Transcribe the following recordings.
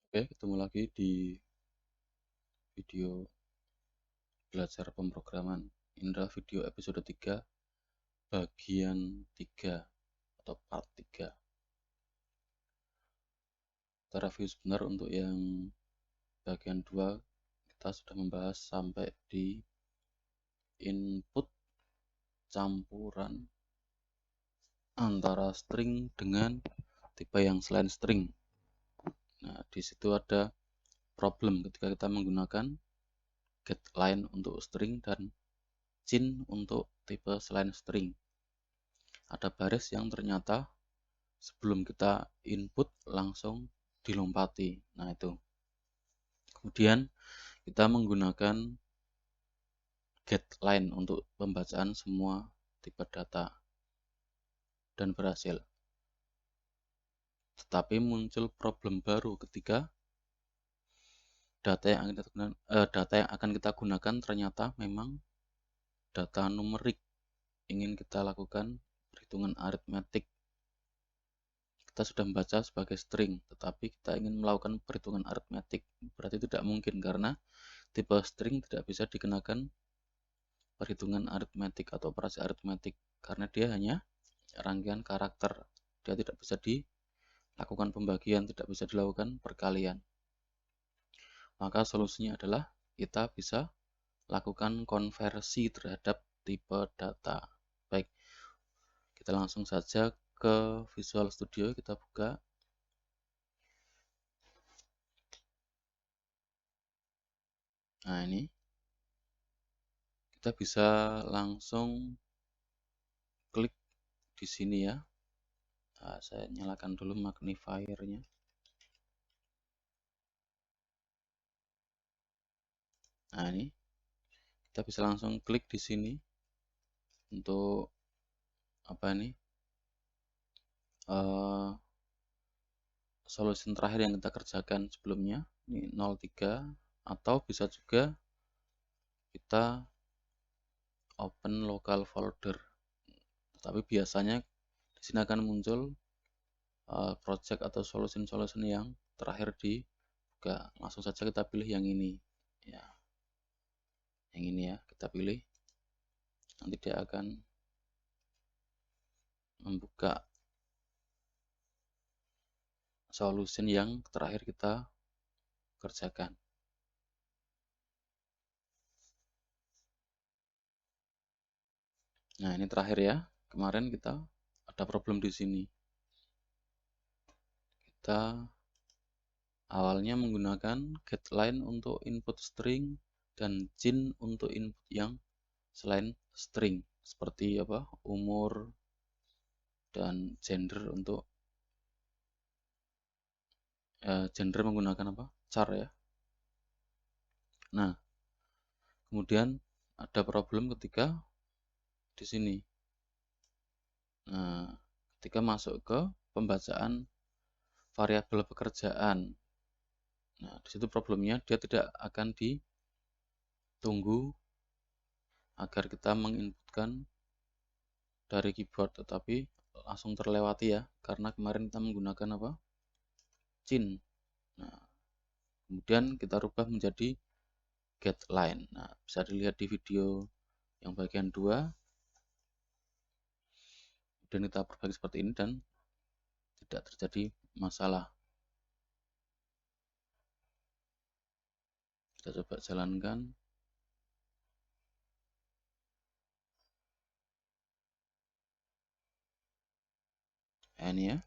Oke, ketemu lagi di video belajar pemrograman. Ini adalah video episode 3, bagian 3 atau part 3. Kita review sebentar untuk yang bagian 2, kita sudah membahas sampai di input campuran antara string dengan tipe yang selain string. Nah, di situ ada problem ketika kita menggunakan getLine untuk string dan cin untuk tipe selain string. Ada baris yang ternyata sebelum kita input langsung dilompati. Nah, itu. Kemudian kita menggunakan getLine untuk pembacaan semua tipe data dan berhasil. Tetapi muncul problem baru ketika data yang akan kita gunakan ternyata memang data numerik. Ingin kita lakukan perhitungan aritmetik. Kita sudah membaca sebagai string, tetapi kita ingin melakukan perhitungan aritmetik. Berarti tidak mungkin karena tipe string tidak bisa dikenakan perhitungan aritmetik atau operasi aritmetik karena dia hanya rangkaian karakter. Dia tidak bisa dilakukan pembagian, tidak bisa dilakukan perkalian. Maka solusinya adalah kita bisa lakukan konversi terhadap tipe data. Baik, kita langsung saja ke Visual Studio, kita buka. Nah, ini kita bisa langsung klik di sini ya. Nah, saya nyalakan dulu magnifiernya. Nah, ini kita bisa langsung klik di sini untuk apa ini? Solusi terakhir yang kita kerjakan sebelumnya ini 03, atau bisa juga kita open local folder. Tetapi biasanya di sini akan muncul project atau solution yang terakhir dibuka. Langsung saja kita pilih yang ini ya. Yang ini ya, kita pilih. Nanti dia akan membuka solution yang terakhir kita kerjakan. Nah, ini terakhir ya. Kemarin kita ada problem di sini. Kita awalnya menggunakan getLine untuk input string dan cin untuk input yang selain string, seperti apa? Umur dan gender untuk gender menggunakan apa? Char ya. Nah, kemudian ada problem ketika di sini. Nah, ketika masuk ke pembacaan variabel pekerjaan. Nah, di situ problemnya dia tidak akan ditunggu agar kita menginputkan dari keyboard, tetapi langsung terlewati ya, karena kemarin kita menggunakan apa? Cin. Nah, kemudian kita rubah menjadi getLine. Nah, bisa dilihat di video yang bagian 2. Kemudian kita perbagi seperti ini dan tidak terjadi masalah. Kita coba jalankan. Ini ya.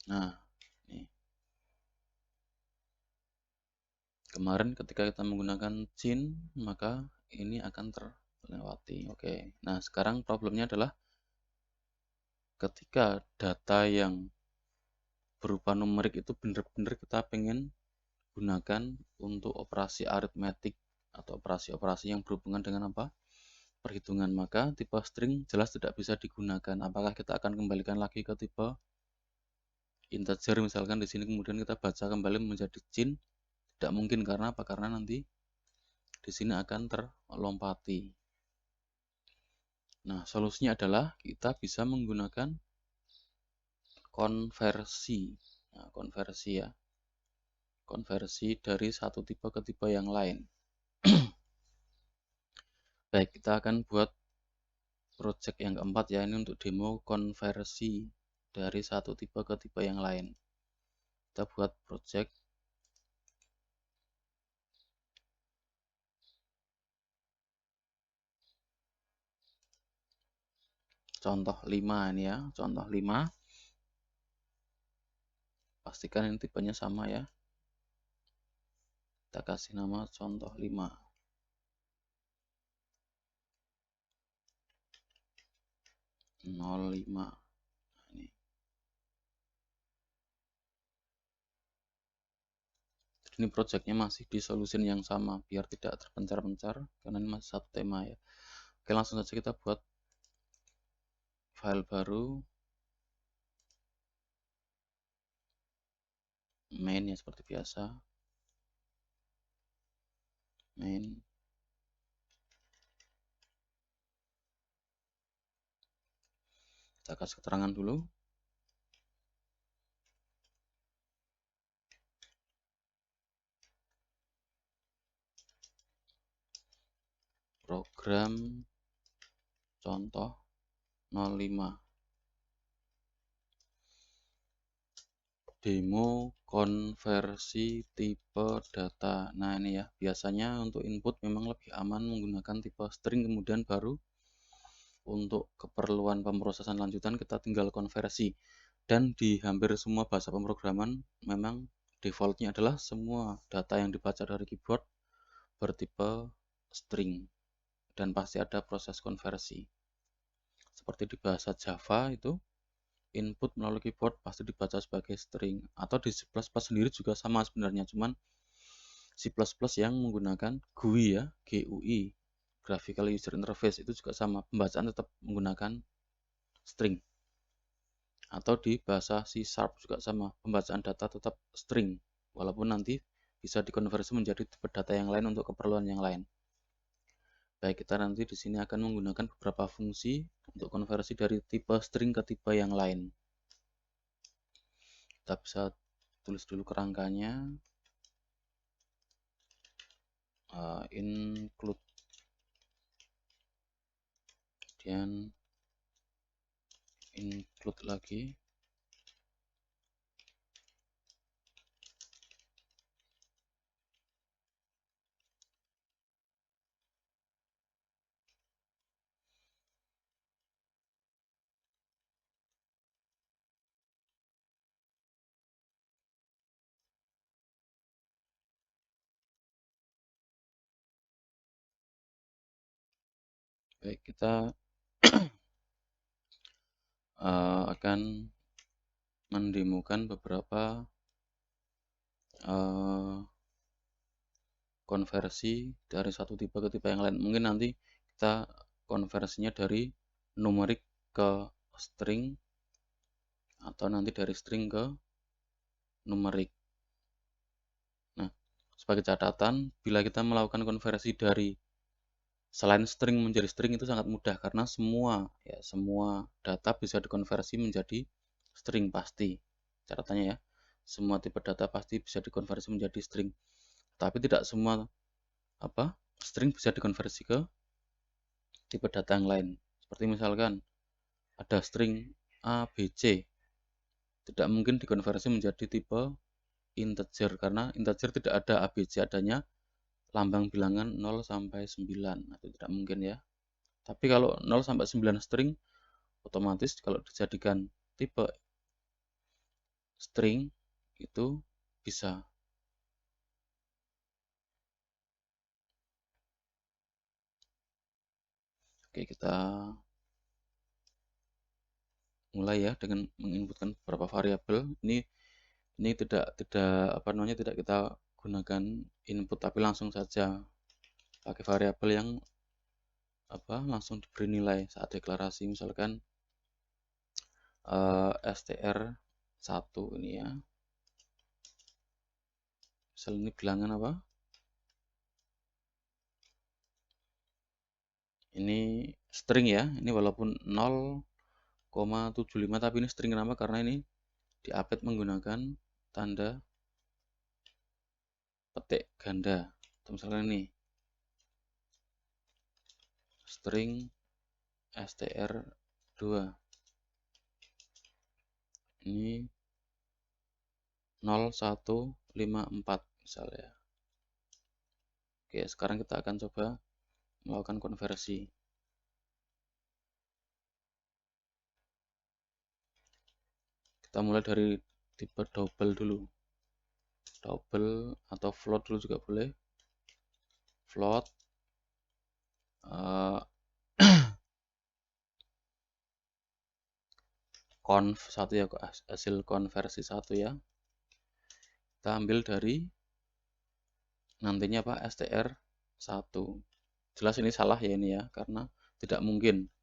Nah, ini. Kemarin ketika kita menggunakan cin, maka ini akan terlewati. Oke. Nah, sekarang problemnya adalah ketika data yang berupa numerik itu benar-benar kita pengen gunakan untuk operasi aritmetik atau operasi-operasi yang berhubungan dengan apa? Perhitungan, maka tipe string jelas tidak bisa digunakan. Apakah kita akan kembalikan lagi ke tipe integer misalkan di sini, kemudian kita baca kembali menjadi cin? Tidak mungkin. Karena apa? Karena nanti di sini akan terlompati. Nah, solusinya adalah kita bisa menggunakan konversi. Nah, konversi ya. Konversi dari satu tipe ke tipe yang lain. Baik, kita akan buat project yang keempat ya. Ini untuk demo konversi dari satu tipe ke tipe yang lain. Kita buat project. Contoh 5 ini ya. Contoh 5. Pastikan ini tipenya sama ya. Kita kasih nama contoh 5. Nah, ini. Ini projectnya masih di solution yang sama biar tidak terpencar-pencar karena ini masih satu tema ya. Oke, langsung saja kita buat file baru, main ya seperti biasa, main. Kita kasih keterangan dulu. Program contoh 05. Demo konversi tipe data. Nah, ini ya, biasanya untuk input memang lebih aman menggunakan tipe string, kemudian baru untuk keperluan pemrosesan lanjutan kita tinggal konversi. Dan di hampir semua bahasa pemrograman memang defaultnya adalah semua data yang dibaca dari keyboard bertipe string dan pasti ada proses konversi. Seperti di bahasa Java itu input melalui keyboard pasti dibaca sebagai string, atau di C++ sendiri juga sama sebenarnya, cuman C++ yang menggunakan GUI ya, GUI, Graphical User Interface, itu juga sama, pembacaan tetap menggunakan string. Atau di bahasa C# juga sama, pembacaan data tetap string, walaupun nanti bisa dikonversi menjadi tipe data yang lain untuk keperluan yang lain. Baik, kita nanti di sini akan menggunakan beberapa fungsi untuk konversi dari tipe string ke tipe yang lain. Kita bisa tulis dulu kerangkanya, include, kemudian include lagi, baik, kita akan mendemokan beberapa konversi dari satu tipe ke tipe yang lain. Mungkin nanti kita konversinya dari numerik ke string, atau nanti dari string ke numerik. Nah, sebagai catatan, bila kita melakukan konversi dari selain string menjadi string itu sangat mudah karena semua data bisa dikonversi menjadi string pasti. Catatannya ya, semua tipe data pasti bisa dikonversi menjadi string. Tapi tidak semua string bisa dikonversi ke tipe data yang lain. Seperti misalkan ada string A, B, C, tidak mungkin dikonversi menjadi tipe integer karena integer tidak ada A, B, C, adanya lambang bilangan 0 sampai 9. Itu tidak mungkin ya. Tapi kalau 0 sampai 9 string, otomatis kalau dijadikan tipe string itu bisa. Oke, kita mulai ya dengan menginputkan beberapa variabel. Ini tidak kita gunakan input, tapi langsung saja pakai variabel yang langsung diberi nilai saat deklarasi, misalkan str1 ini ya. Misal ini bilangan apa? Ini string ya. Ini walaupun 0,75 tapi ini string. Kenapa? Karena ini diupdate menggunakan tanda petik ganda. Misalkan ini string str2 ini 0154 misalnya. Oke, sekarang kita akan coba melakukan konversi. Kita mulai dari tipe double dulu. Double atau float dulu juga boleh. Float. Conv 1 ya, hasil konversi 1 ya. Kita ambil dari nantinya apa? str1. Jelas ini salah ya ini ya, karena tidak mungkin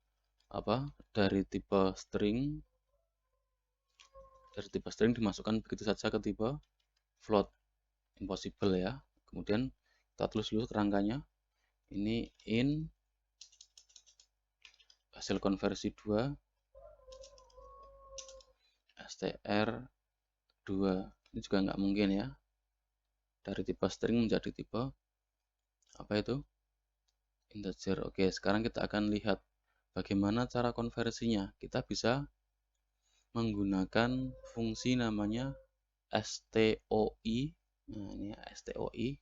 apa dari tipe string dimasukkan begitu saja ke tipe float. Impossible ya. Kemudian kita tulis dulu kerangkanya. Ini in hasil konversi 2 str2. Ini juga nggak mungkin ya. Dari tipe string menjadi tipe apa itu? Integer. Oke, sekarang kita akan lihat bagaimana cara konversinya. Kita bisa menggunakan fungsi namanya stoi. Nah, ini stoi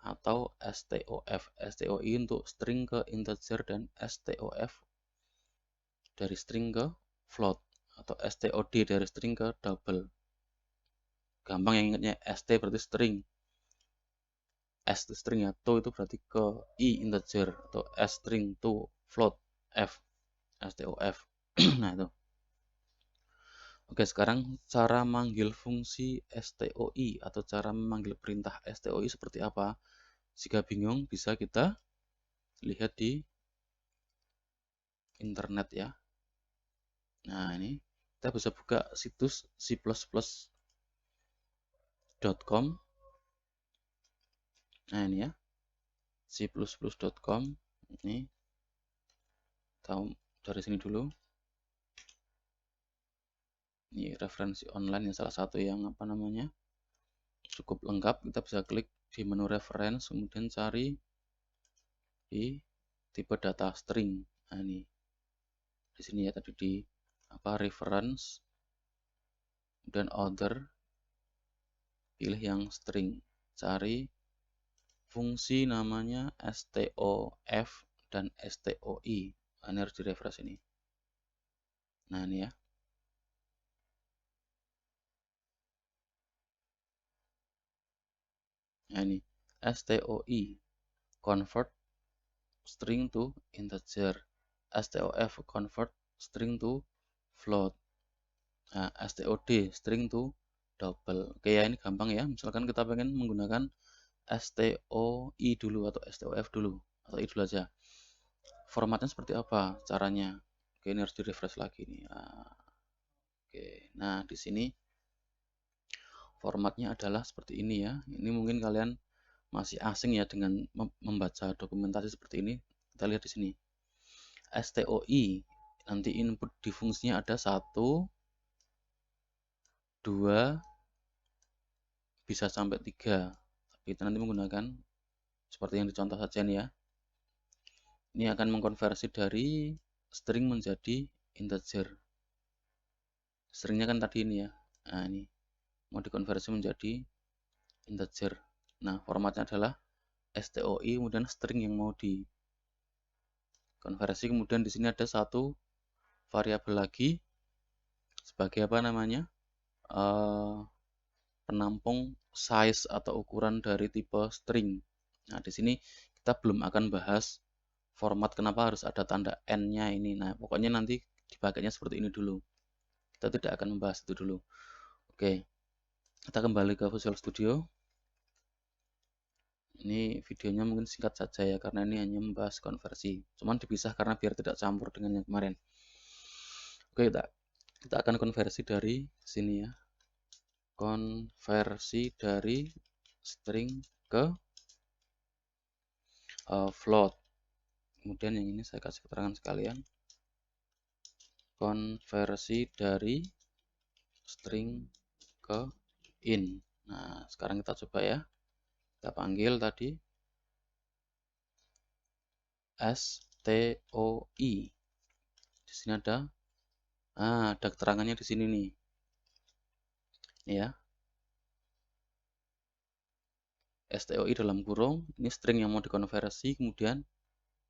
atau stof. Stoi untuk string ke integer dan stof dari string ke float atau stod dari string ke double. Gampang yang ingatnya, st berarti string, s itu string ya, to itu berarti ke i integer, atau s string to float, f stof. Nah itu. Oke, sekarang cara manggil fungsi stoi atau cara memanggil perintah stoi seperti apa? Jika bingung bisa kita lihat di internet ya. Nah ini kita bisa buka situs c++.com. Nah ini ya, c++.com. Ini tahu dari sini dulu. Ini referensi online yang salah satu yang apa namanya cukup lengkap. Kita bisa klik di menu reference, kemudian cari di tipe data string. Nah ini di sini ya, tadi di apa reference, kemudian order, pilih yang string, cari fungsi namanya stof dan stoi. Nah, ini harus di refresh ini. Nah ini ya. Nah ini stoi convert string to integer, stof convert string to float, nah, stod string to double. Oke ya, ini gampang ya. Misalkan kita pengen menggunakan stoi dulu atau stof dulu atau i dulu aja. Formatnya seperti apa caranya? Oke, ini harus di refresh lagi nih. Oke, nah di sini formatnya adalah seperti ini ya. Ini mungkin kalian masih asing ya dengan membaca dokumentasi seperti ini. Kita lihat di sini. STOI nanti input di fungsinya ada 1, 2, bisa sampai 3. Tapi kita nanti menggunakan seperti yang dicontoh saja nih ya. Ini akan mengkonversi dari string menjadi integer. Stringnya kan tadi ini ya. Nah ini mau dikonversi menjadi integer. Nah formatnya adalah STOI kemudian string yang mau dikonversi. Kemudian di sini ada satu variabel lagi sebagai apa namanya penampung size atau ukuran dari tipe string. Nah di sini kita belum akan bahas format kenapa harus ada tanda n-nya ini. Nah pokoknya nanti dipakainya seperti ini dulu. Kita tidak akan membahas itu dulu. Oke, kita kembali ke Visual Studio. Ini videonya mungkin singkat saja ya, karena ini hanya membahas konversi. Cuman dipisah karena biar tidak campur dengan yang kemarin. Oke, kita akan konversi dari sini ya. Konversi dari string ke float. Kemudian yang ini saya kasih keterangan sekalian, konversi dari string ke int. Nah, sekarang kita coba ya. Kita panggil tadi stoi. Di sini ada keterangannya di sini nih. Ini ya. STOI dalam kurung, ini string yang mau dikonversi, kemudian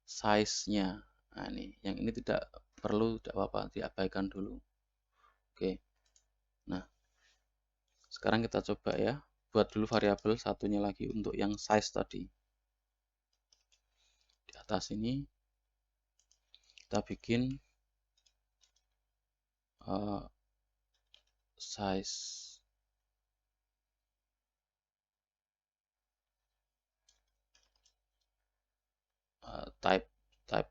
size-nya. Nah, ini yang ini tidak perlu, tidak apa-apa, diabaikan dulu. Oke. Nah, sekarang kita coba ya, buat dulu variabel satunya lagi untuk yang size tadi. Di atas ini kita bikin size type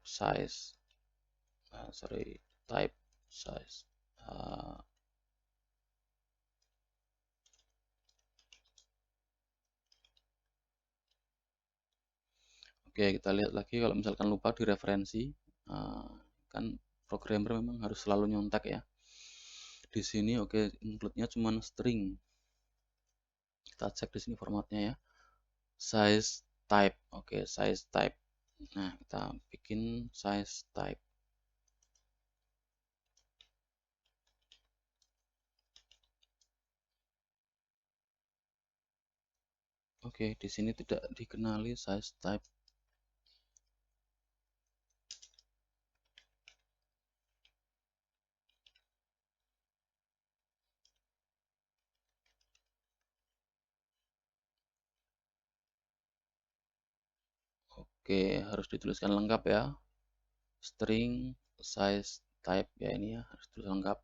size, type size. Oke, kita lihat lagi kalau misalkan lupa di referensi, kan programmer memang harus selalu nyontek ya. Di sini oke, include-nya cuma string. Kita cek di sini formatnya ya. Size type. Oke, size type. Nah, kita bikin size type. Oke, di sini tidak dikenali size type. Oke, harus dituliskan lengkap ya. String size type ya, ini ya, harus ditulis lengkap.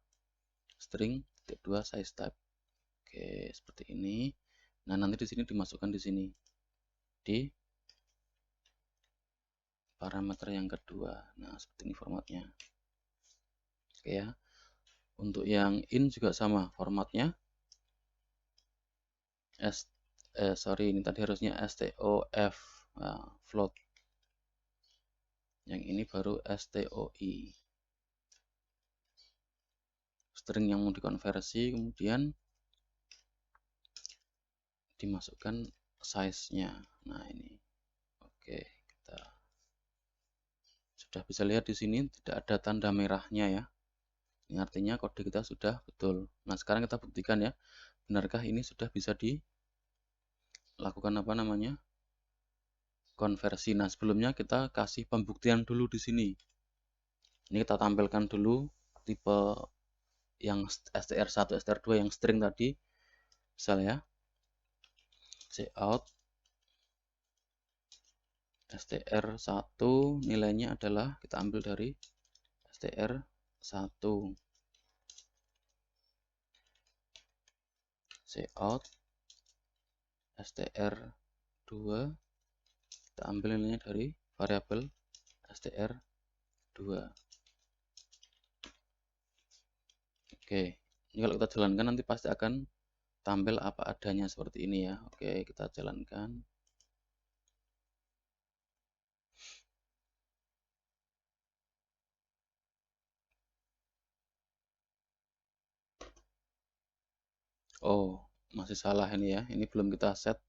String kedua size type. Oke, seperti ini. Nah, nanti di sini dimasukkan di sini di parameter yang kedua. Nah, seperti ini formatnya. Oke ya. Untuk yang in juga sama formatnya. Ini tadi harusnya stof, float. Yang ini baru stoi. String yang mau dikonversi, kemudian dimasukkan size-nya. Nah, ini. Oke, kita sudah bisa lihat di sini tidak ada tanda merahnya ya. Ini artinya kode kita sudah betul. Nah, sekarang kita buktikan ya. Benarkah ini sudah bisa dilakukan apa namanya? Konversi. Nah, sebelumnya kita kasih pembuktian dulu di sini. Ini kita tampilkan dulu tipe yang str1, str2 yang string tadi. Misalnya cout str1 nilainya adalah kita ambil dari str1. Cout str2 kita ambil nilainya dari variabel str2. Oke, ini kalau kita jalankan nanti pasti akan tampil apa adanya seperti ini ya. Oke, kita jalankan. Oh, masih salah ini ya. Ini belum kita set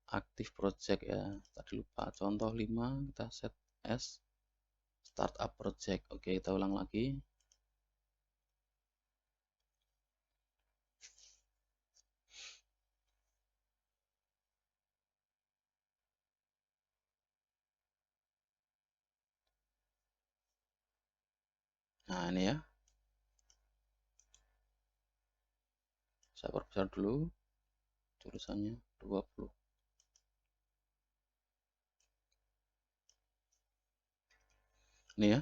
aktif project ya. Tadi lupa. Contoh 5 kita set as startup project. Oke, kita ulang lagi. Nah, ini ya. Saya perbesar dulu tulisannya 20. Ini ya.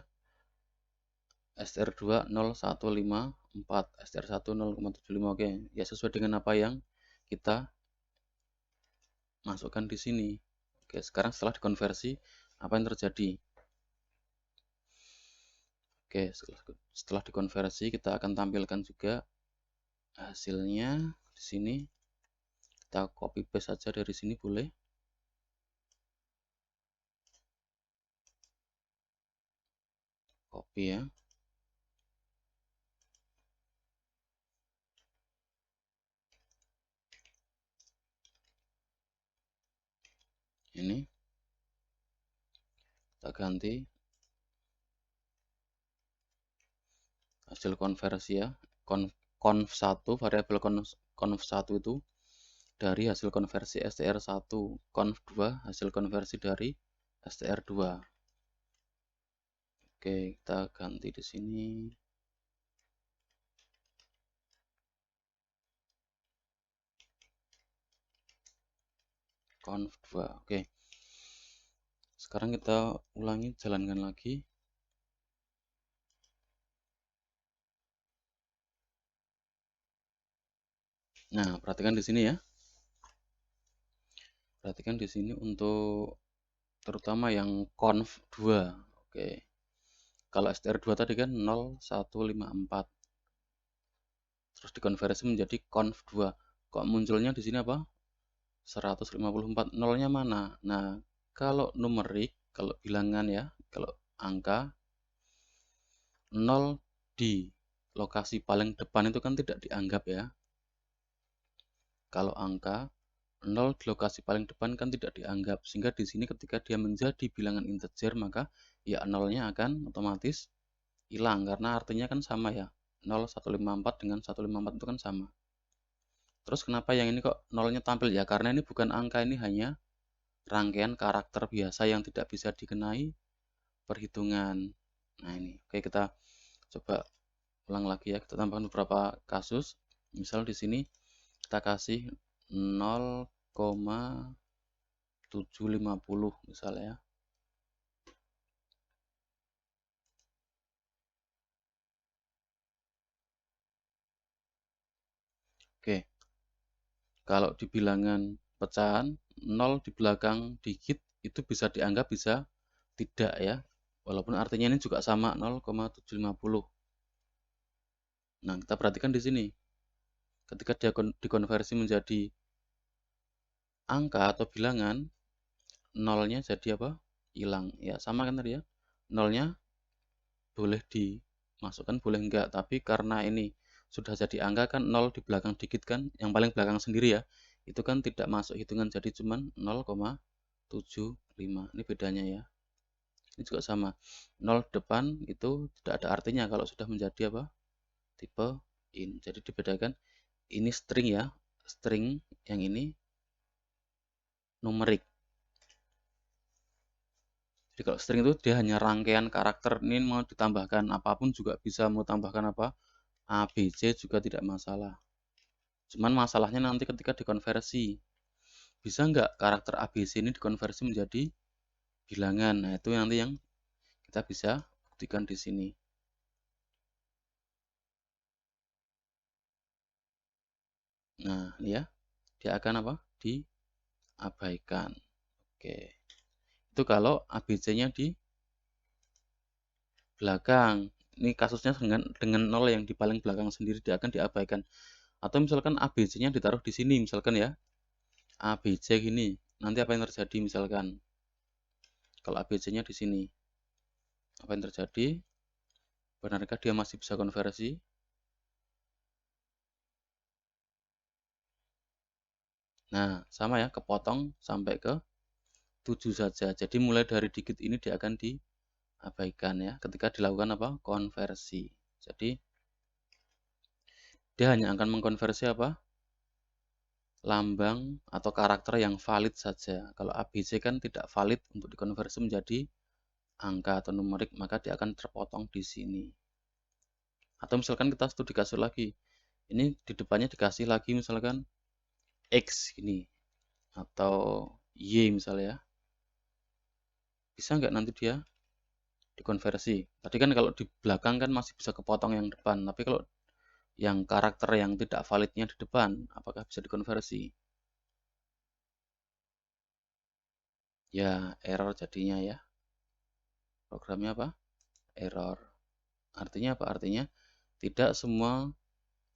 STR2 0154, STR1 0,75. Oke, ya sesuai dengan apa yang kita masukkan di sini. Oke, sekarang setelah dikonversi apa yang terjadi? Oke, setelah dikonversi kita akan tampilkan juga hasilnya di sini. Kita copy paste saja dari sini boleh. copy ya. Ini kita ganti hasil konversi ya. Conv1, variabel conv1 itu dari hasil konversi str1, conv2 hasil konversi dari str2. Oke, kita ganti di sini. Conv2. Oke. Sekarang kita ulangi, jalankan lagi. Nah, perhatikan di sini ya. Perhatikan di sini untuk terutama yang conv2. Oke. Kalau str2 tadi kan 0154. Terus dikonversi menjadi conv2. Kok munculnya di sini apa? 154. Nolnya mana? Nah, kalau numerik, kalau bilangan ya, kalau angka 0 di lokasi paling depan itu kan tidak dianggap ya. Kalau angka 0 di lokasi paling depan kan tidak dianggap, sehingga di sini ketika dia menjadi bilangan integer maka ya nolnya akan otomatis hilang karena artinya kan sama ya. 0154 dengan 154 itu kan sama. Terus kenapa yang ini kok nolnya tampil ya? Karena ini bukan angka, ini hanya rangkaian karakter biasa yang tidak bisa dikenai perhitungan. Nah ini, oke kita coba ulang lagi ya. Kita tambahkan beberapa kasus. Misal di sini kita kasih 0,750 misalnya ya. Oke. Kalau di bilangan pecahan 0 di belakang digit itu bisa dianggap bisa tidak ya. Walaupun artinya ini juga sama 0,750. Nah, kita perhatikan di sini. Ketika dia dikonversi menjadi angka atau bilangan, nolnya jadi apa? Hilang. Ya, sama kan tadi ya. Nolnya boleh dimasukkan, boleh enggak. Tapi karena ini sudah jadi angka kan 0 di belakang digit kan, yang paling belakang sendiri ya. Itu kan tidak masuk hitungan, jadi cuman 0,75. Ini bedanya ya. Ini juga sama. 0 depan itu tidak ada artinya kalau sudah menjadi apa? Tipe int. Jadi dibedakan, ini string ya. String yang ini numerik. Jadi kalau string itu dia hanya rangkaian karakter, ini mau ditambahkan apapun juga bisa, mau tambahkan apa? A, B, C juga tidak masalah. Cuman masalahnya nanti ketika dikonversi. Bisa nggak karakter A, B, C ini dikonversi menjadi bilangan? Nah, itu nanti yang kita bisa buktikan di sini. Nah, ini ya. Dia akan apa? Diabaikan. Oke. Itu kalau ABC-nya di belakang. Ini kasusnya dengan 0 yang di paling belakang sendiri, dia akan diabaikan. Atau misalkan ABC-nya ditaruh di sini misalkan ya. ABC gini. Nanti apa yang terjadi misalkan? Kalau ABC-nya di sini. Apa yang terjadi? Benarkah dia masih bisa konversi? Nah, sama ya, kepotong sampai ke 7 saja. Jadi mulai dari digit ini dia akan diabaikan ya ketika dilakukan apa? Konversi. Jadi dia hanya akan mengkonversi apa? Lambang atau karakter yang valid saja. Kalau ABC kan tidak valid untuk dikonversi menjadi angka atau numerik, maka dia akan terpotong di sini. Atau misalkan kita studi kasus lagi. Ini di depannya dikasih lagi misalkan X ini atau Y misalnya ya. Bisa nggak nanti dia dikonversi? Tadi kan kalau di belakang kan masih bisa kepotong yang depan, tapi kalau yang karakter yang tidak validnya di depan, apakah bisa dikonversi? Ya, error jadinya ya. Programnya apa? Error. Artinya apa? Artinya tidak semua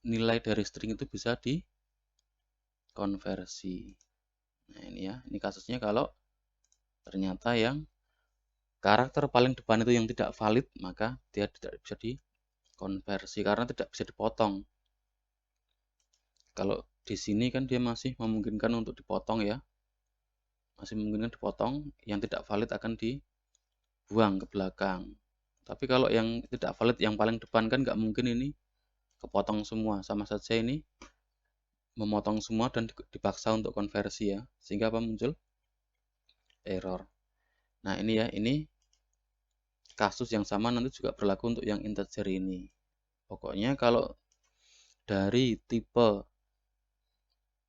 nilai dari string itu bisa dikonversi. Nah, ini ya. Ini kasusnya kalau ternyata yang karakter paling depan itu yang tidak valid, maka dia tidak bisa dikonversi karena tidak bisa dipotong. Kalau di sini kan dia masih memungkinkan untuk dipotong ya, masih memungkinkan dipotong, yang tidak valid akan dibuang ke belakang. Tapi kalau yang tidak valid yang paling depan kan nggak mungkin ini kepotong semua, sama saja ini memotong semua dan dipaksa untuk konversi ya, sehingga apa muncul error. Nah ini ya, ini kasus yang sama nanti juga berlaku untuk yang integer ini. Pokoknya kalau dari tipe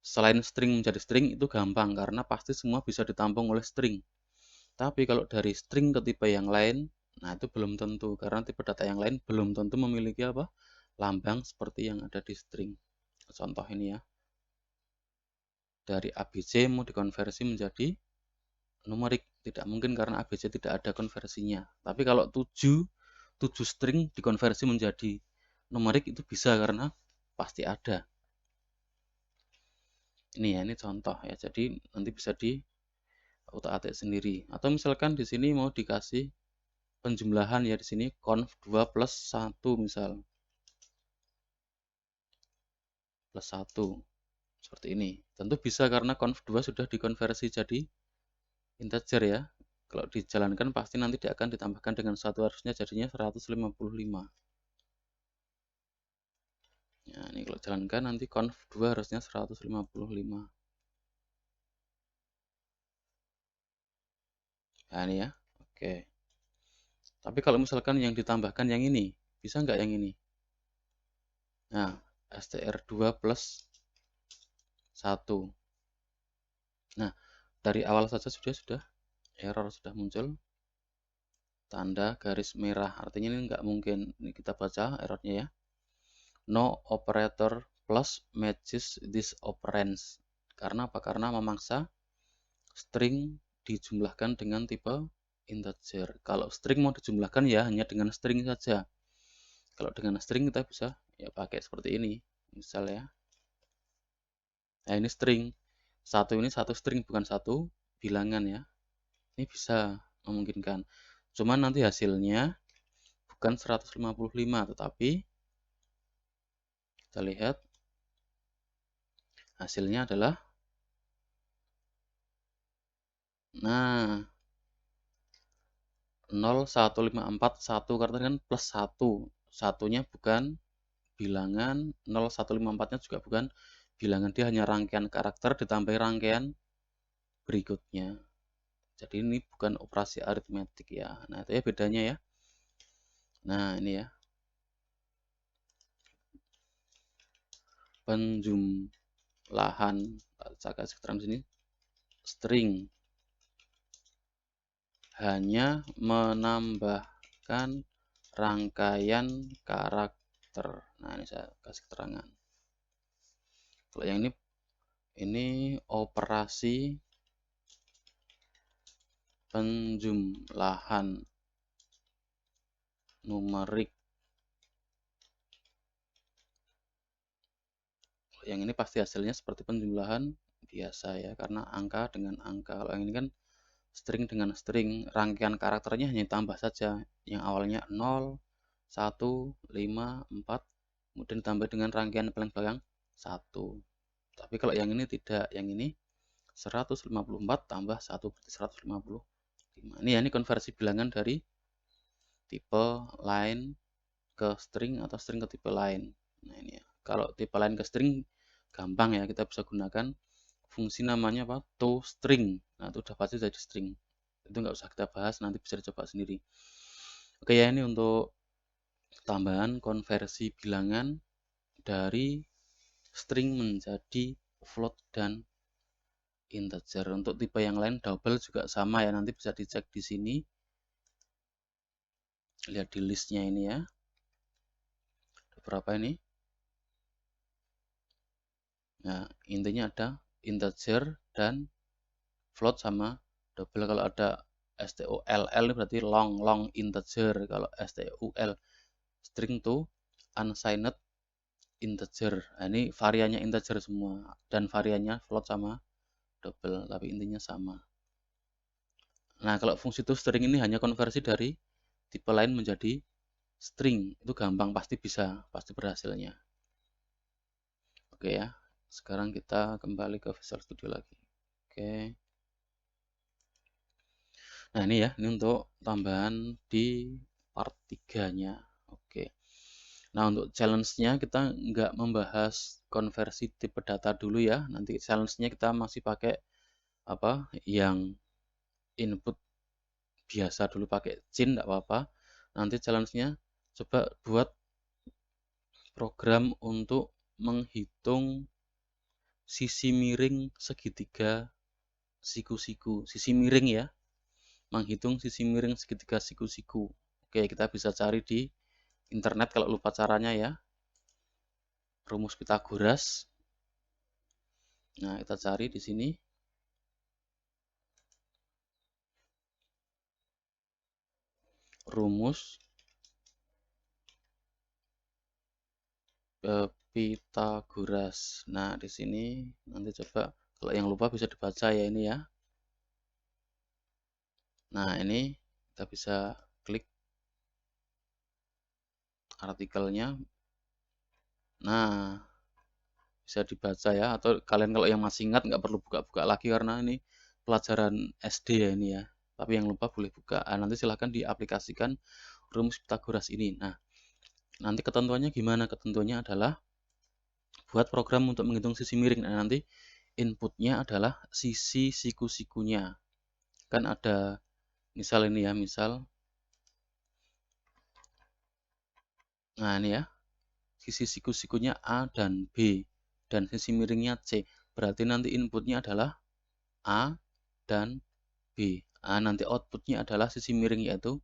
selain string menjadi string itu gampang karena pasti semua bisa ditampung oleh string. Tapi kalau dari string ke tipe yang lain, nah itu belum tentu karena tipe data yang lain belum tentu memiliki apa? Lambang seperti yang ada di string. Contoh ini ya. Dari ABC mau dikonversi menjadi numerik, tidak mungkin karena ABC tidak ada konversinya. Tapi kalau 7 string dikonversi menjadi numerik itu bisa karena pasti ada. Ini ya, ini contoh ya. Jadi nanti bisa di utak-atik sendiri. Atau misalkan di sini mau dikasih penjumlahan ya, di sini conv 2 plus 1 misal. Plus 1. Seperti ini. Tentu bisa karena conv 2 sudah dikonversi jadi integer ya. Kalau dijalankan pasti nanti dia akan ditambahkan dengan 1, harusnya jadinya 155. Ya, ini kalau jalankan nanti conv 2 harusnya 155. Nah, ini ya. Oke. Tapi kalau misalkan yang ditambahkan yang ini, bisa nggak yang ini? Nah, str2 plus 1. Nah, dari awal saja sudah error sudah muncul. Tanda garis merah. Artinya ini nggak mungkin. Ini kita baca errornya ya. No operator plus matches this operands. Karena apa? Karena memaksa string dijumlahkan dengan tipe integer. Kalau string mau dijumlahkan ya hanya dengan string saja. Kalau dengan string kita bisa ya pakai seperti ini. Misal ya. Nah ini string. Ini satu string bukan satu bilangan ya. Ini bisa memungkinkan. Cuman nanti hasilnya bukan 155 tetapi kita lihat hasilnya adalah nah 01541 karena kan plus 1. Satunya bukan bilangan, 0154-nya juga bukan bilangan, dia hanya rangkaian karakter ditambah rangkaian berikutnya. Jadi ini bukan operasi aritmetik ya. Nah, itu ya bedanya ya. Nah, ini ya. Penjumlahan, saya kasih keterangan sini, string hanya menambahkan rangkaian karakter. Nah, ini saya kasih keterangan. Kalau yang ini operasi penjumlahan numerik. Yang ini pasti hasilnya seperti penjumlahan biasa ya, karena angka dengan angka. Kalau yang ini kan string dengan string, rangkaian karakternya hanya tambah saja. Yang awalnya 0, 1, 5, 4, kemudian ditambah dengan rangkaian paling belakang 1. Tapi kalau yang ini tidak, yang ini 154 tambah 1 berarti 155. Ini ya, ini konversi bilangan dari tipe line ke string atau string ke tipe line. Nah ini ya, kalau tipe line ke string gampang ya, kita bisa gunakan fungsi namanya apa? ToString. Nah itu udah pasti jadi string. Itu nggak usah kita bahas, nanti bisa dicoba sendiri. Oke ya, ini untuk tambahan konversi bilangan dari string menjadi float dan integer. Untuk tipe yang lain double juga sama ya, nanti bisa dicek di sini. Lihat di listnya ini ya. Ada berapa ini? Nah, intinya ada integer dan float sama double. Kalau ada STOLL ini berarti long integer. Kalau STUL string to unsigned integer. Nah, ini variannya integer semua dan variannya float sama double, tapi intinya sama. Nah, kalau fungsi toString ini hanya konversi dari tipe lain menjadi string. Itu gampang, pasti bisa, pasti berhasilnya. Oke ya, sekarang kita kembali ke Visual Studio lagi. Oke. Nah, ini ya, ini untuk tambahan di part 3-nya. Oke. Nah, untuk challenge-nya kita nggak membahas konversi tipe data dulu ya. Nanti challenge-nya kita masih pakai apa yang input biasa dulu, pakai cin nggak apa-apa. Nanti challenge-nya coba buat program untuk menghitung sisi miring segitiga siku-siku. Sisi miring ya, menghitung sisi miring segitiga siku-siku. Oke, kita bisa cari di internet kalau lupa caranya ya. Rumus Pitagoras. Nah, kita cari di sini. Rumus Pitagoras. Nah, di sini nanti coba kalau yang lupa bisa dibaca ya ini ya. Nah, ini kita bisa klik artikelnya. Nah, bisa dibaca ya, atau kalian kalau yang masih ingat nggak perlu buka-buka lagi karena ini pelajaran SD ya ini ya. Tapi yang lupa boleh buka. Nah, nanti silahkan diaplikasikan rumus Pitagoras ini. Nah, nanti ketentuannya gimana? Ketentuannya adalah buat program untuk menghitung sisi miring. Nah, nanti inputnya adalah sisi siku-sikunya. Kan ada misal ini ya, misal. Nah, ini ya. Sisi siku-sikunya A dan B. Dan sisi miringnya C. Berarti nanti inputnya adalah A dan B. Nah, nanti outputnya adalah sisi miring yaitu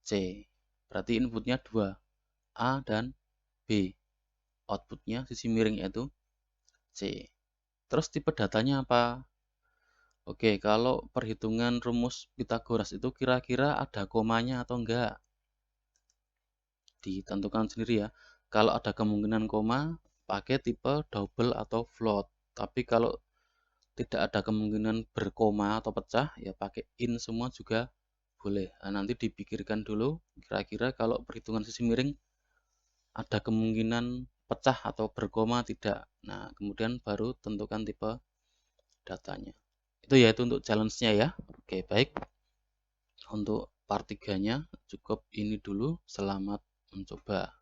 C. Berarti inputnya 2. A dan B. Outputnya sisi miring yaitu C. Terus tipe datanya apa? Oke, kalau perhitungan rumus Pitagoras itu kira-kira ada komanya atau enggak? Ditentukan sendiri ya. Kalau ada kemungkinan koma, pakai tipe double atau float. Tapi kalau tidak ada kemungkinan berkoma atau pecah, ya pakai in semua juga boleh. Nah, nanti dipikirkan dulu, kira-kira kalau perhitungan sisi miring ada kemungkinan pecah atau berkoma tidak. Nah, kemudian baru tentukan tipe datanya. Itu ya, itu untuk challenge-nya ya. Oke, baik. Untuk part 3-nya cukup ini dulu. Selamat mencoba.